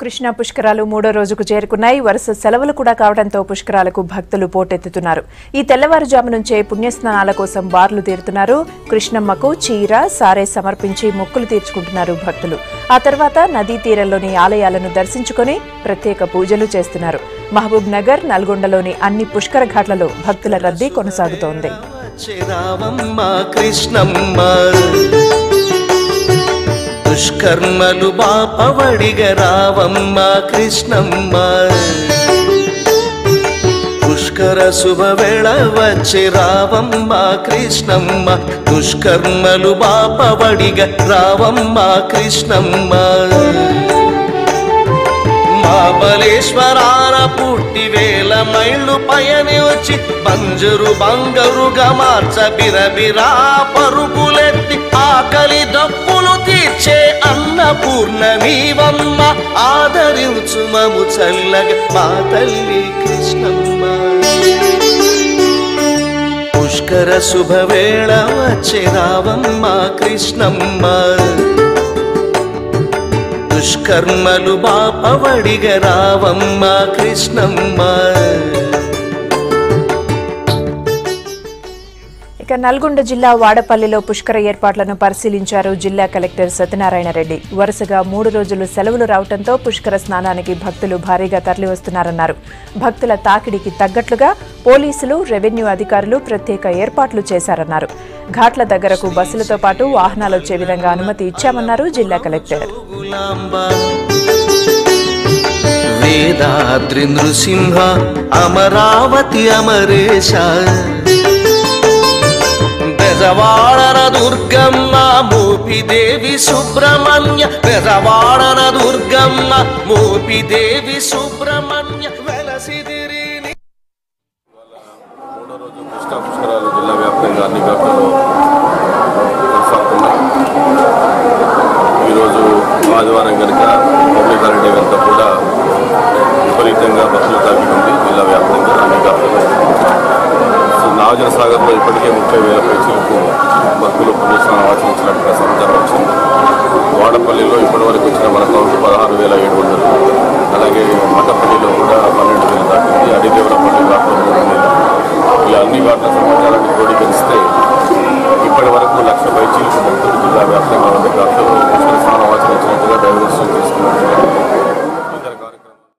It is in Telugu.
కృష్ణా పుష్కరాలు మూడో రోజుకు చేరుకున్నాయి. వరుస సెలవులు కూడా కావడంతో పుష్కరాలకు భక్తులు పోటెత్తుతున్నారు. ఈ తెల్లవారుజాము నుంచే పుణ్యస్నానాల కోసం బార్లు తీరుతున్నారు. కృష్ణమ్మకు చీర, సారే సమర్పించి మొక్కులు తీర్చుకుంటున్నారు భక్తులు. ఆ తర్వాత నదీ తీరంలోని ఆలయాలను దర్శించుకుని ప్రత్యేక పూజలు చేస్తున్నారు. మహబూబ్ నగర్, నల్గొండలోని అన్ని పుష్కర ఘాట్లలో భక్తుల రద్దీ కొనసాగుతోంది. దుష్కర్మలు బాపవడిగ రావమ్మ కృష్ణమ్మ, పుష్కర శుభవేళ వచ్చి రావమ్మ కృష్ణమ్మ, దుష్కర్మలు బాపవడిగ రావమ్మ కృష్ణమ్మ. మహాబలేశ్వరాన పుట్టి వేల మైళ్ళు పయని వచ్చి బంజరు బంగరుగా మార్చ బిరబిరా పరుగులెత్తి ఆకలి దప్పులు తీర్చే అన్నపూర్ణమీవమ్మ, ఆదరించు మము చల్లగా మా తల్లి కృష్ణమ్మ. పుష్కర శుభవేళ వచ్చే రావమ్మ కృష్ణమ్మ, దుష్కర్మలు బాపవడిగ రావమ్మ కృష్ణమ్మ. ఇక నల్గొండ జిల్లా వాడపల్లిలో పుష్కర ఏర్పాట్లను పరిశీలించారు జిల్లా కలెక్టర్ సత్యనారాయణ రెడ్డి. వరుసగా 3 రోజులు సెలవులు రావడంతో పుష్కర స్నానానికి భక్తులు భారీగా తరలివస్తున్నారన్నారు. భక్తుల తాకిడికి తగ్గట్లుగా పోలీసులు, రెవెన్యూ అధికారులు ప్రత్యేక ఏర్పాట్లు చేశారన్నారు. ఘాట్ల దగ్గరకు బస్సులతో పాటు వాహనాలు వచ్చే విధంగా అనుమతి ఇచ్చామన్నారు జిల్లా కలెక్టర్. వేదాద్రి నృసింహ అమరావతి అమరేశ, బెజవాడన దుర్గమ్మ మోపిదేవి సుబ్రహ్మణ్య, బెజవాడన దుర్గమ్మ మోపిదేవి సుబ్రహ్మణ్య వెలసిదిరి. మూడో రోజు కృష్ణా పుష్కరాలు జిల్లా వ్యాప్తంగా అన్ని ఘాట్లలో కొనసాగుతున్నాయి. ఈరోజు ఆదివారం కనుక పబ్లిక్ హాలిడే కనుక కూడా విపరీతంగా భక్తులు తాకిడి ఉంది జిల్లా వ్యాప్తంగా అన్ని ఘాట్లలో. నాగార్జున సాగర్లో ఇప్పటికే 30,000 పైచీలకు భక్తులు పుణ్యస్నానం ఆచరించినట్టుగా సమాచారం వచ్చింది. వాడపల్లిలో ఇప్పటివరకు వచ్చిన మన కౌంట్ 16,700. అలాగే మఠపల్లిలో కూడా 12,000 దాటింది. అడిదేవరపల్లి ఘాట్లో 3,000. ఇలా అన్ని ఘాట్ల సమాచారాన్ని క్రోడీకరిస్తే ఇప్పటి వరకు 1,00,000 పైచీలకు భక్తులు జిల్లా వ్యాప్తంగా ఉండే ఘాట్లో పుష్కర స్నానం ఆచరించినట్టుగా దైవదర్శనం చేసుకున్నట్టుగా